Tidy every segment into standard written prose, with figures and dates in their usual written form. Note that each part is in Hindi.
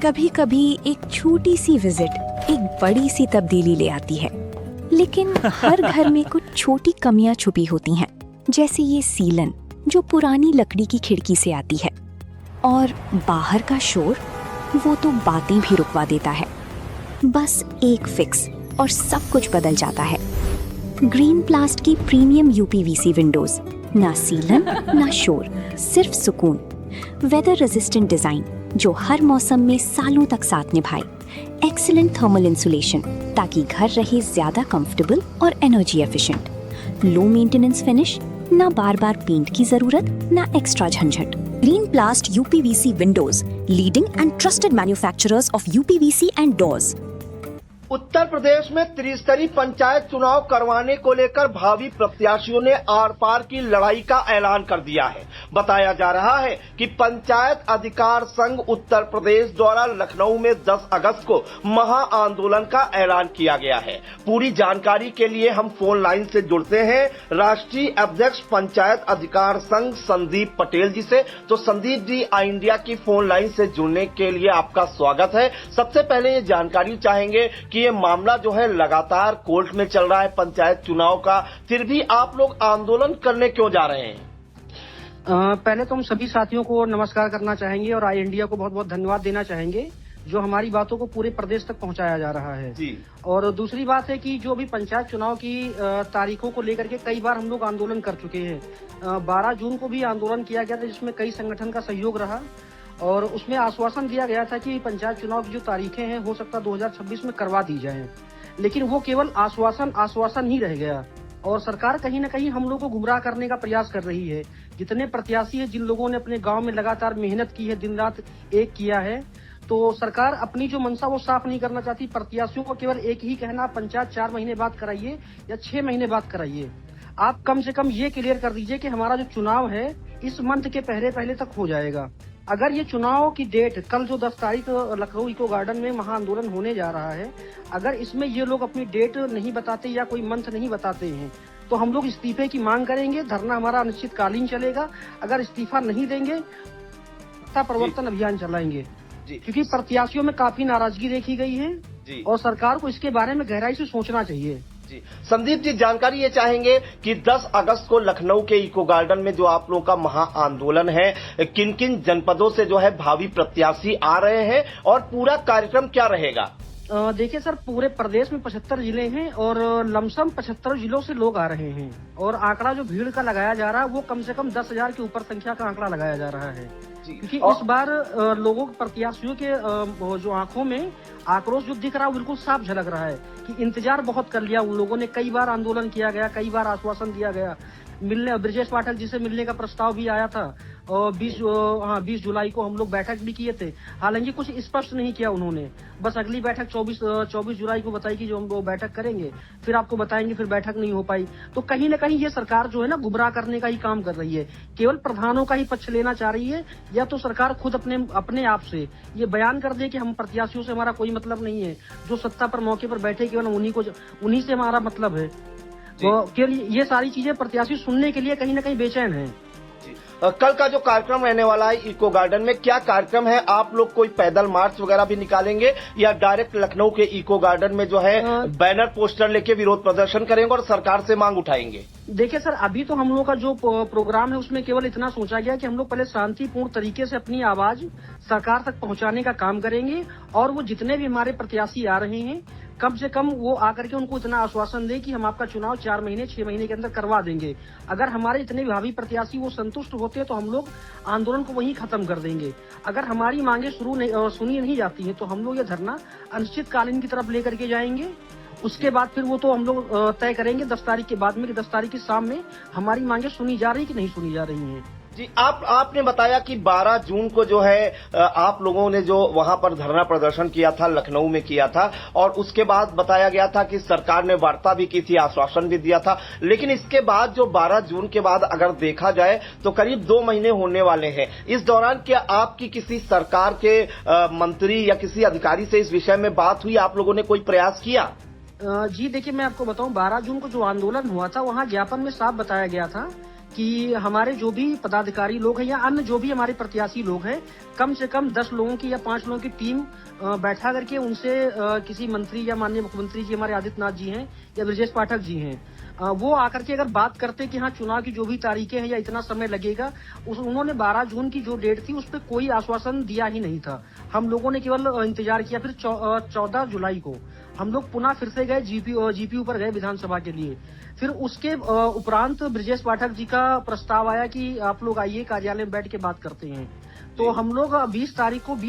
कभी कभी एक छोटी सी विजिट एक बड़ी सी तब्दीली ले आती है, लेकिन हर घर में कुछ छोटी कमियां छुपी होती हैं, जैसे ये सीलन जो पुरानी लकड़ी की खिड़की से आती है, और बाहर का शोर वो तो बातें भी रुकवा देता है। बस एक फिक्स और सब कुछ बदल जाता है। ग्रीन प्लास्ट की प्रीमियम यूपीवीसी विंडोज, ना सीलन ना शोर, सिर्फ सुकून। वेदर रेजिस्टेंट डिजाइन जो हर मौसम में सालों तक साथ निभाए। एक्सीलेंट थर्मल इंसुलेशन ताकि घर रहे ज्यादा कंफर्टेबल और energy efficient. Low maintenance finish, ना बार बार पेंट की जरूरत, ना एक्स्ट्रा झंझट। Green plast UPVC windows, leading and trusted manufacturers of UPVC and doors. Uttar Pradesh में त्रिस्तरीय पंचायत चुनाव करवाने को लेकर भावी प्रत्याशियों ने आर पार की लड़ाई का ऐलान कर दिया है। बताया जा रहा है कि पंचायत अधिकार संघ उत्तर प्रदेश द्वारा लखनऊ में 10 अगस्त को महा आंदोलन का ऐलान किया गया है। पूरी जानकारी के लिए हम फोन लाइन से जुड़ते हैं राष्ट्रीय अध्यक्ष पंचायत अधिकार संघ संदीप पटेल जी से। तो संदीप जी, इंडिया की फोन लाइन से जुड़ने के लिए आपका स्वागत है। सबसे पहले ये जानकारी चाहेंगे कि ये मामला जो है लगातार कोर्ट में चल रहा है पंचायत चुनाव का, फिर भी आप लोग आंदोलन करने क्यों जा रहे हैं? पहले तो हम सभी साथियों को नमस्कार करना चाहेंगे और आई इंडिया को बहुत बहुत धन्यवाद देना चाहेंगे जो हमारी बातों को पूरे प्रदेश तक पहुंचाया जा रहा है जी। और दूसरी बात है कि जो भी पंचायत चुनाव की तारीखों को लेकर के कई बार हम लोग आंदोलन कर चुके हैं। 12 जून को भी आंदोलन किया गया था जिसमें कई संगठन का सहयोग रहा और उसमें आश्वासन दिया गया था कि पंचायत चुनाव की जो तारीखें हैं हो सकता 2026 में करवा दी जाएं, लेकिन वो केवल आश्वासन ही रह गया और सरकार कहीं न कहीं हम लोग को गुमराह करने का प्रयास कर रही है। जितने प्रत्याशी है, जिन लोगों ने अपने गांव में लगातार मेहनत की है, दिन रात एक किया है, तो सरकार अपनी जो मंशा वो साफ नहीं करना चाहती। प्रत्याशियों को केवल एक ही कहना, पंचायत 4 महीने बाद कराइए या 6 महीने बाद कराइए। आप कम से कम ये क्लियर कर दीजिए कि हमारा जो चुनाव है इस मंथ के पहले तक हो जाएगा। अगर ये चुनाव की डेट कल जो 10 तारीख लखनऊ इको गार्डन में महा आंदोलन होने जा रहा है, अगर इसमें ये लोग अपनी डेट नहीं बताते या कोई मंथ नहीं बताते हैं तो हम लोग इस्तीफे की मांग करेंगे। धरना हमारा अनिश्चितकालीन चलेगा। अगर इस्तीफा नहीं देंगे सत्ता प्रवर्तन अभियान चलाएंगे, क्योंकि प्रत्याशियों में काफी नाराजगी देखी गई है और सरकार को इसके बारे में गहराई से सोचना चाहिए। जी संदीप जी, जानकारी ये चाहेंगे कि 10 अगस्त को लखनऊ के इको गार्डन में जो आप लोगों का महा आंदोलन है, किन किन जनपदों से जो है भावी प्रत्याशी आ रहे हैं और पूरा कार्यक्रम क्या रहेगा? देखिए सर, पूरे प्रदेश में 75 जिले हैं और लमसम 75 जिलों से लोग आ रहे हैं और आंकड़ा जो भीड़ का लगाया जा रहा है वो कम से कम 10,000 के ऊपर संख्या का आंकड़ा लगाया जा रहा है, क्योंकि इस बार लोगों प्रत्याशियों के जो आंखों में आक्रोश जो दिख रहा है बिल्कुल साफ झलक रहा है कि इंतजार बहुत कर लिया उन लोगों ने। कई बार आंदोलन किया गया, कई बार आश्वासन दिया गया, ब्रजेश पाठक जी से मिलने का प्रस्ताव भी आया था और 20 जुलाई को हम लोग बैठक भी किए थे। हालांकि कुछ स्पष्ट नहीं किया उन्होंने, बस अगली बैठक 24 जुलाई को बताई कि जो हम लोग बैठक करेंगे फिर आपको बताएंगे, फिर बैठक नहीं हो पाई। तो कहीं न कहीं ये सरकार जो है ना गुमराह करने का ही काम कर रही है, केवल प्रधानों का ही पक्ष लेना चाह रही है, या तो सरकार खुद अपने आप से ये बयान कर दे कि हम प्रत्याशियों से हमारा कोई मतलब नहीं है, जो सत्ता पर मौके पर बैठे केवल उन्हीं से हमारा मतलब है। तो ये सारी चीजें प्रत्याशी सुनने के लिए कहीं न कहीं बेचैन है। कल का जो कार्यक्रम रहने वाला है इको गार्डन में, क्या कार्यक्रम है? आप लोग कोई पैदल मार्च वगैरह भी निकालेंगे या डायरेक्ट लखनऊ के इको गार्डन में जो है बैनर पोस्टर लेके विरोध प्रदर्शन करेंगे और सरकार से मांग उठाएंगे? देखिए सर, अभी तो हम लोग का जो प्रोग्राम है उसमें केवल इतना सोचा गया कि हम लोग पहले शांतिपूर्ण तरीके से अपनी आवाज सरकार तक पहुंचाने का काम करेंगे और वो जितने भी हमारे प्रत्याशी आ रहे हैं कम से कम वो आकर के उनको इतना आश्वासन दे कि हम आपका चुनाव 4 महीने 6 महीने के अंदर करवा देंगे। अगर हमारे इतने भावी प्रत्याशी वो संतुष्ट होते हैं तो हम लोग आंदोलन को वहीं खत्म कर देंगे। अगर हमारी मांगे सुनी नहीं जाती है तो हम लोग ये धरना अनिश्चितकालीन की तरफ लेकर के जाएंगे। उसके बाद फिर वो तो हम लोग तय करेंगे 10 तारीख के बाद में कि 10 तारीख की शाम में हमारी मांगे सुनी जा रही कि नहीं सुनी जा रही हैं। जी, आपने बताया कि 12 जून को जो है आप लोगों ने जो वहां पर धरना प्रदर्शन किया था, लखनऊ में किया था, और उसके बाद बताया गया था कि सरकार ने वार्ता भी की थी, आश्वासन भी दिया था, लेकिन इसके बाद जो 12 जून के बाद अगर देखा जाए तो करीब 2 महीने होने वाले हैं। इस दौरान क्या आपकी किसी सरकार के मंत्री या किसी अधिकारी से इस विषय में बात हुई? आप लोगों ने कोई प्रयास किया? जी देखिए, मैं आपको बताऊं, 12 जून को जो आंदोलन हुआ था वहां ज्ञापन में साफ बताया गया था कि हमारे जो भी पदाधिकारी लोग हैं या अन्य जो भी हमारे प्रत्याशी लोग हैं, कम से कम 10 लोगों की या 5 लोगों की टीम बैठा करके उनसे किसी मंत्री या माननीय मुख्यमंत्री जी हमारे आदित्यनाथ जी हैं या ब्रजेश पाठक जी हैं, वो आकर के अगर बात करते कि हाँ चुनाव की जो भी तारीखें हैं या इतना समय लगेगा, उन्होंने 12 जून की जो डेट थी उस पर कोई आश्वासन दिया ही नहीं था। हम लोगों ने केवल इंतजार किया। फिर 14 जुलाई को हम लोग पुनः फिर से गए जीपीयू पर गए विधानसभा के लिए। फिर उसके उपरांत ब्रजेश पाठक जी का प्रस्ताव आया कि आप लोग आइए कार्यालय में बैठ के बात करते हैं। तो हम लोग 20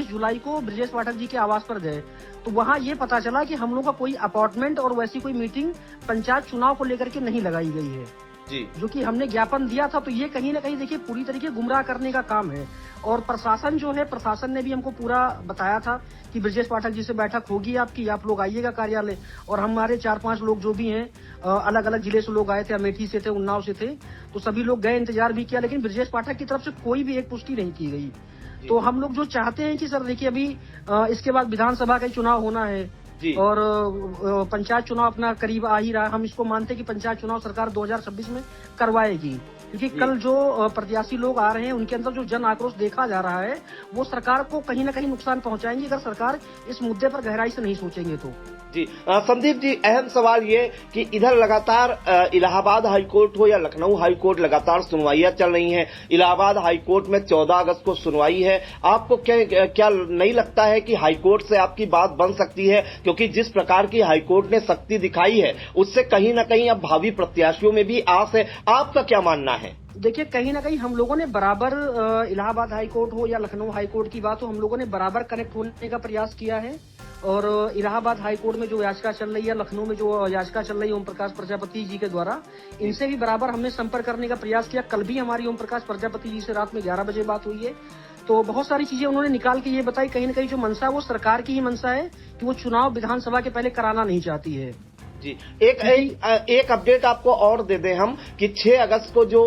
जुलाई को ब्रजेश पाठक जी के आवास पर गए। तो वहाँ ये पता चला कि हम लोग का कोई अपॉइंटमेंट और वैसी कोई मीटिंग पंचायत चुनाव को लेकर के नहीं लगाई गई है जी, जो कि हमने ज्ञापन दिया था। तो ये कहीं ना कहीं देखिए पूरी तरीके गुमराह करने का काम है। और प्रशासन जो है, प्रशासन ने भी हमको पूरा बताया था कि ब्रजेश पाठक जी से बैठक होगी आपकी, आप लोग आइएगा कार्यालय। और हमारे 4-5 लोग जो भी हैं, अलग अलग जिले से लोग आए थे, अमेठी से थे, उन्नाव से थे, तो सभी लोग गए, इंतजार भी किया, लेकिन ब्रजेश पाठक की तरफ से कोई भी एक पुष्टि नहीं की गई। तो हम लोग जो चाहते हैं कि सर देखिए अभी इसके बाद विधानसभा का चुनाव होना है और पंचायत चुनाव अपना करीब आ ही रहा है। हम इसको मानते हैं कि पंचायत चुनाव सरकार 2026 में करवाएगी, क्योंकि कल जो प्रत्याशी लोग आ रहे हैं उनके अंदर जो जन आक्रोश देखा जा रहा है वो सरकार को कहीं ना कहीं नुकसान पहुंचाएंगे अगर सरकार इस मुद्दे पर गहराई से नहीं सोचेंगे तो। जी संदीप जी, अहम सवाल ये कि इधर लगातार इलाहाबाद हाईकोर्ट हो या लखनऊ हाईकोर्ट, लगातार सुनवाइयां चल रही हैं। इलाहाबाद हाईकोर्ट में 14 अगस्त को सुनवाई है। आपको क्या नहीं लगता है कि हाईकोर्ट से आपकी बात बन सकती है? क्योंकि जिस प्रकार की हाईकोर्ट ने सख्ती दिखाई है उससे कहीं ना कहीं अब भावी प्रत्याशियों में भी आस है। आपका क्या मानना है? देखिए कहीं ना कहीं हम लोगों ने बराबर इलाहाबाद हाईकोर्ट हो या लखनऊ हाईकोर्ट की बात हो, हम लोगों ने बराबर कनेक्ट होने का प्रयास किया है। और इलाहाबाद हाईकोर्ट में जो याचिका चल रही है, लखनऊ में जो याचिका चल रही है ओम प्रकाश प्रजापति जी के द्वारा, इनसे भी बराबर हमने संपर्क करने का प्रयास किया। कल भी हमारी ओम प्रकाश प्रजापति जी से रात में 11 बजे बात हुई है। तो बहुत सारी चीजें उन्होंने निकाल के ये बताई, कहीं ना कहीं जो मंशा है वो सरकार की ही मंशा है कि वो चुनाव विधानसभा के पहले कराना नहीं चाहती है। जी, एक अपडेट आपको और दे दें हम कि 6 अगस्त को जो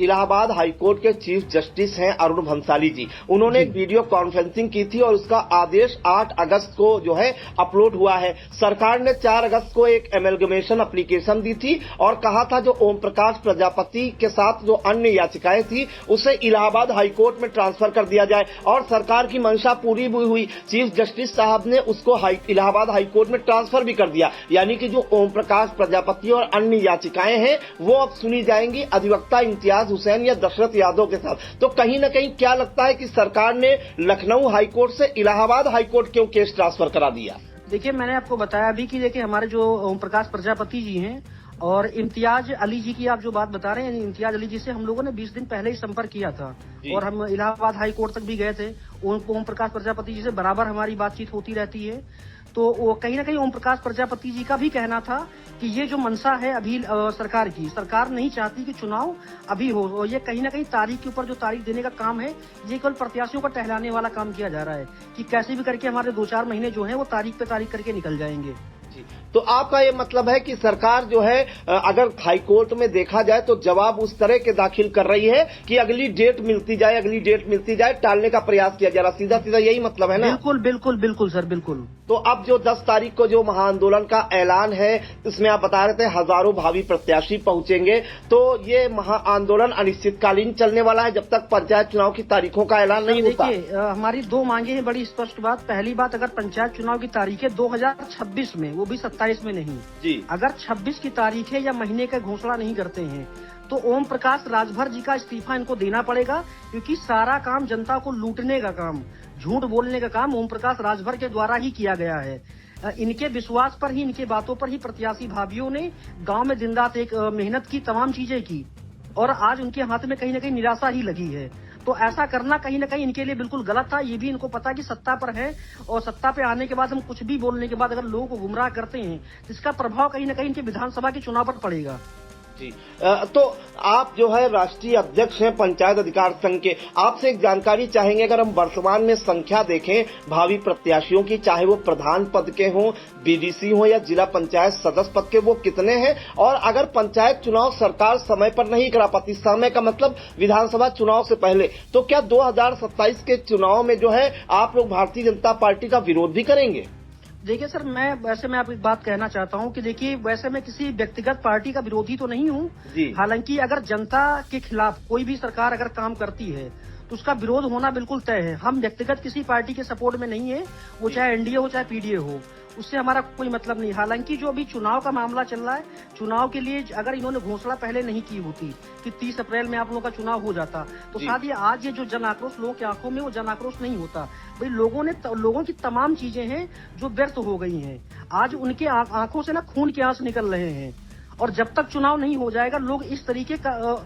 इलाहाबाद हाईकोर्ट के चीफ जस्टिस हैं अरुण भंसाली जी, उन्होंने एक वीडियो कॉन्फ्रेंसिंग की थी और उसका आदेश 8 अगस्त को जो है अपलोड हुआ है। सरकार ने 4 अगस्त को एक एमलगमेशन एप्लीकेशन दी थी और कहा था जो ओम प्रकाश प्रजापति के साथ जो अन्य याचिकाएं थी उसे इलाहाबाद हाईकोर्ट में ट्रांसफर कर दिया जाए, और सरकार की मंशा पूरी भी हुई। चीफ जस्टिस साहब ने उसको इलाहाबाद हाईकोर्ट में ट्रांसफर भी कर दिया, यानी कि जो ओम प्रकाश प्रजापति और अन्य याचिकाएं हैं वो अब सुनी जाएंगी अधिवक्ता इम्तियाज हुसैन या दशरथ यादव के साथ। तो कहीं ना कहीं क्या लगता है कि सरकार ने लखनऊ हाईकोर्ट से इलाहाबाद हाईकोर्ट क्यों केस ट्रांसफर करा दिया? देखिए मैंने आपको बताया अभी कि देखिए हमारे जो ओम प्रकाश प्रजापति जी हैं और इम्तियाज अली जी की आप जो बात बता रहे हैं, इम्तियाज अली जी से हम लोगों ने 20 दिन पहले ही संपर्क किया था और हम इलाहाबाद हाईकोर्ट तक भी गए थे। ओम प्रकाश प्रजापति जी से बराबर हमारी बातचीत होती रहती है। तो वो कहीं ना कहीं ओम प्रकाश प्रजापति जी का भी कहना था कि ये जो मंशा है अभी सरकार की, सरकार नहीं चाहती कि चुनाव अभी हो। ये कहीं ना कहीं तारीख के ऊपर जो तारीख देने का काम है ये केवल प्रत्याशियों को टहलाने वाला काम किया जा रहा है कि कैसे भी करके हमारे 2-4 महीने जो है वो तारीख पे तारीख करके निकल जाएंगे। तो आपका ये मतलब है कि सरकार जो है अगर हाईकोर्ट में देखा जाए तो जवाब उस तरह के दाखिल कर रही है कि अगली डेट मिलती जाए, टालने का प्रयास किया जा रहा, सीधा सीधा यही मतलब है ना? बिल्कुल बिल्कुल बिल्कुल सर, बिल्कुल। तो अब जो 10 तारीख को जो महाआंदोलन का ऐलान है इसमें आप बता रहे थे हजारों भावी प्रत्याशी पहुंचेंगे, तो ये महाआंदोलन अनिश्चितकालीन चलने वाला है जब तक पंचायत चुनाव की तारीखों का ऐलान नहीं होता? देखिए हमारी 2 मांगे हैं, बड़ी स्पष्ट बात। पहली बात, अगर पंचायत चुनाव की तारीख है 2026 में, वो भी 27 में नहीं जी, अगर 26 की तारीख है या महीने का घोषणा नहीं करते हैं तो ओम प्रकाश राजभर जी का इस्तीफा इनको देना पड़ेगा, क्योंकि सारा काम जनता को लूटने का काम, झूठ बोलने का काम ओम प्रकाश राजभर के द्वारा ही किया गया है। इनके विश्वास पर ही, इनके बातों पर ही प्रत्याशी भाइयों ने गांव में दिन रात एक मेहनत की, तमाम चीजें की और आज उनके हाथ में कहीं ना कहीं निराशा ही लगी है। तो ऐसा करना कहीं ना कहीं इनके लिए बिल्कुल गलत था। ये भी इनको पता कि सत्ता पर है और सत्ता पे आने के बाद हम कुछ भी बोलने के बाद अगर लोगों को गुमराह करते हैं तो इसका प्रभाव कहीं ना कहीं इनके विधानसभा के चुनाव पर पड़ेगा। जी, तो आप जो है राष्ट्रीय अध्यक्ष हैं पंचायत अधिकार संघ के, आपसे एक जानकारी चाहेंगे। अगर हम वर्तमान में संख्या देखें भावी प्रत्याशियों की, चाहे वो प्रधान पद के हों, बीडीसी हो या जिला पंचायत सदस्य पद के, वो कितने हैं? और अगर पंचायत चुनाव सरकार समय पर नहीं करा पाती, समय का मतलब विधानसभा चुनाव से पहले, तो क्या 2027 के चुनाव में जो है आप लोग भारतीय जनता पार्टी का विरोध भी करेंगे? देखिए सर, मैं आपको एक बात कहना चाहता हूं कि देखिए, वैसे मैं किसी व्यक्तिगत पार्टी का विरोधी तो नहीं हूं। जी। हालांकि अगर जनता के खिलाफ कोई भी सरकार अगर काम करती है तो उसका विरोध होना बिल्कुल तय है। हम व्यक्तिगत किसी पार्टी के सपोर्ट में नहीं है, वो चाहे एनडीए हो चाहे पीडीए हो, उससे हमारा कोई मतलब नहीं। हालांकि जो अभी चुनाव का मामला चल रहा है, चुनाव के लिए अगर इन्होंने घोषणा पहले नहीं की होती कि 30 अप्रैल में आप लोगों का चुनाव हो जाता, तो जी। शायद ये आज ये जो जन आक्रोश लोगों की आंखों में, वो जन आक्रोश नहीं होता। भाई लोगों की तमाम चीजें हैं जो व्यर्थ हो गई हैं। आज उनके आंखों से ना खून के आंसू निकल रहे हैं, और जब तक चुनाव नहीं हो जाएगा, लोग इस तरीके का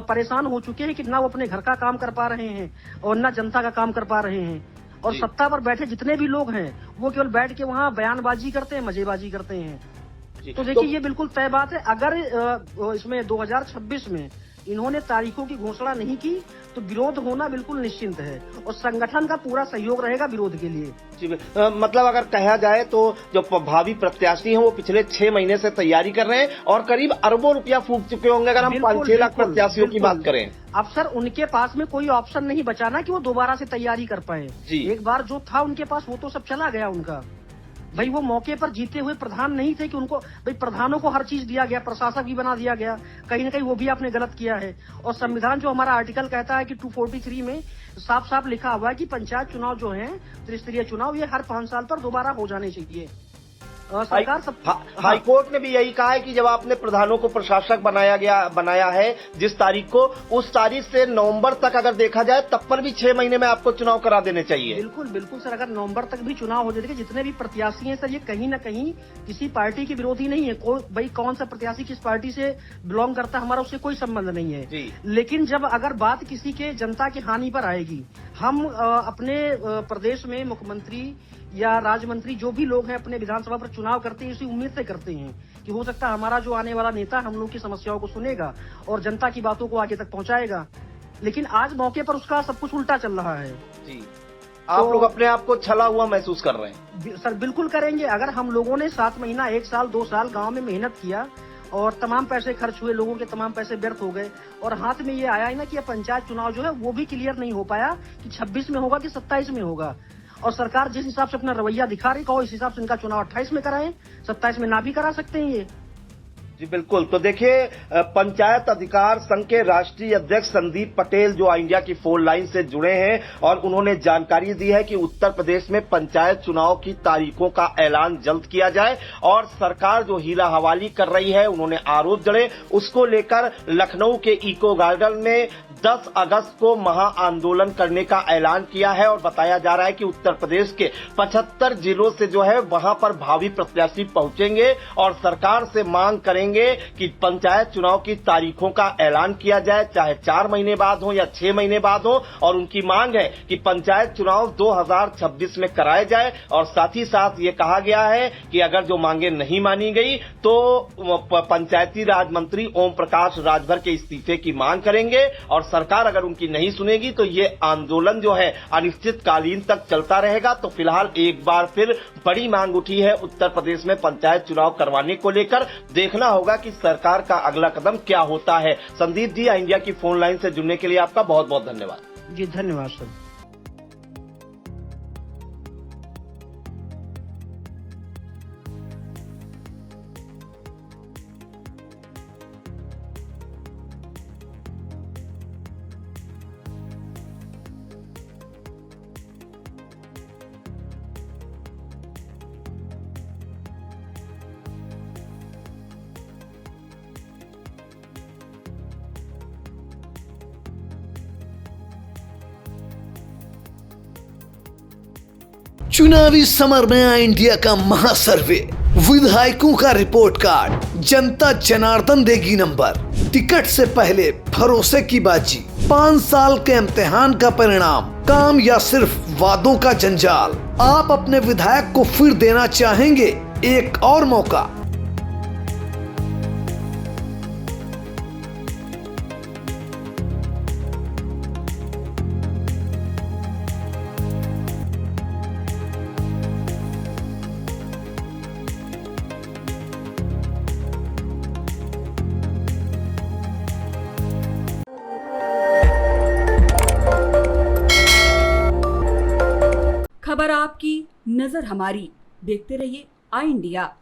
परेशान हो चुके हैं कि ना वो अपने घर का काम कर पा रहे हैं और ना जनता का काम कर पा रहे हैं। और जी। सत्ता पर बैठे जितने भी लोग हैं, वो केवल बैठ के वहाँ बयानबाजी करते हैं, मजेबाजी करते हैं। जी। तो देखिए, ये बिल्कुल तय बात है। अगर इसमें 2026 में इन्होंने तारीखों की घोषणा नहीं की तो विरोध होना बिल्कुल निश्चिंत है, और संगठन का पूरा सहयोग रहेगा विरोध के लिए। जी, मतलब अगर कहा जाए तो जो भावी प्रत्याशी हैं वो पिछले 6 महीने से तैयारी कर रहे हैं और करीब अरबों रुपया फूंक चुके होंगे, अगर हम 5-6 लाख प्रत्याशियों की बात करें। अब सर, उनके पास में कोई ऑप्शन नहीं बचा ना कि वो दोबारा से तैयारी कर पाए। जी। एक बार जो था उनके पास, वो तो सब चला गया उनका। भाई वो मौके पर जीते हुए प्रधान नहीं थे कि उनको, भाई प्रधानों को हर चीज दिया गया, प्रशासक भी बना दिया गया, कहीं ना कहीं वो भी आपने गलत किया है। और संविधान जो हमारा आर्टिकल कहता है कि 243 में साफ साफ लिखा हुआ है कि पंचायत चुनाव जो है, त्रिस्तरीय चुनाव, ये हर 5 साल पर दोबारा हो जाने चाहिए। सरकार सब हाईकोर्ट ने भी यही कहा है कि जब आपने प्रधानों को प्रशासक बनाया है जिस तारीख को, उस तारीख से नवंबर तक अगर देखा जाए, तब पर भी 6 महीने में आपको चुनाव करा देने चाहिए। बिल्कुल बिल्कुल सर, अगर नवंबर तक भी चुनाव हो जाए, जितने भी प्रत्याशी हैं सर, ये कहीं ना कहीं किसी पार्टी के विरोधी नहीं है। भाई कौन सा प्रत्याशी किस पार्टी से बिलोंग करता है, हमारा उससे कोई संबंध नहीं है जी। लेकिन जब अगर बात किसी के जनता की हानि पर आएगी, हम अपने प्रदेश में मुख्यमंत्री या राज्य मंत्री जो भी लोग हैं अपने विधानसभा पर चुनाव करते हैं, इसी उम्मीद से करते हैं कि हो सकता है हमारा जो आने वाला नेता हम लोग की समस्याओं को सुनेगा और जनता की बातों को आगे तक पहुंचाएगा। लेकिन आज मौके पर उसका सब कुछ उल्टा चल रहा है। जी। आप लोग अपने आप को छला हुआ महसूस कर रहे हैं? सर बिल्कुल करेंगे। अगर हम लोगों ने 7 महीना, 1 साल, 2 साल गाँव में मेहनत किया और तमाम पैसे खर्च हुए, लोगों के तमाम पैसे व्यर्थ हो गए, और हाथ में ये आया है ना कि पंचायत चुनाव जो है वो भी क्लियर नहीं हो पाया कि 26 में होगा कि 27 में होगा, और सरकार जिस हिसाब से अपना रवैया दिखा रही, कहो इस हिसाब से इनका चुनाव 28 में कराएं, 27 में ना भी करा सकते हैं ये। जी बिल्कुल। तो देखिए, पंचायत अधिकार संघ के राष्ट्रीय अध्यक्ष संदीप पटेल जो इंडिया की फोन लाइन से जुड़े हैं, और उन्होंने जानकारी दी है कि उत्तर प्रदेश में पंचायत चुनाव की तारीखों का ऐलान जल्द किया जाए, और सरकार जो हीरा हवाली कर रही है, उन्होंने आरोप जड़े, उसको लेकर लखनऊ के इको गार्डन में 10 अगस्त को महा आंदोलन करने का ऐलान किया है। और बताया जा रहा है कि उत्तर प्रदेश के 75 जिलों से जो है वहां पर भावी प्रत्याशी पहुंचेंगे और सरकार से मांग करेंगे कि पंचायत चुनाव की तारीखों का ऐलान किया जाए, चाहे 4 महीने बाद हो या 6 महीने बाद हो। और उनकी मांग है कि पंचायत चुनाव 2026 में कराए जाए, और साथ ही साथ ये कहा गया है कि अगर जो मांगे नहीं मानी गई तो पंचायती राज मंत्री ओम प्रकाश राजभर के इस्तीफे की मांग करेंगे, और सरकार अगर उनकी नहीं सुनेगी तो ये आंदोलन जो है अनिश्चितकालीन तक चलता रहेगा। तो फिलहाल एक बार फिर बड़ी मांग उठी है उत्तर प्रदेश में पंचायत चुनाव करवाने को लेकर। देखना होगा कि सरकार का अगला कदम क्या होता है। संदीप जी, इंडिया की फोन लाइन से जुड़ने के लिए आपका बहुत बहुत धन्यवाद। जी धन्यवाद सर। चुनावी समर में आया इंडिया का महासर्वे, विधायकों का रिपोर्ट कार्ड, जनता जनार्दन देगी नंबर, टिकट से पहले भरोसे की बाजी, 5 साल के इम्तिहान का परिणाम, काम या सिर्फ वादों का जंजाल। आप अपने विधायक को फिर देना चाहेंगे एक और मौका? खबर आपकी, नजर हमारी। देखते रहिए आई इंडिया।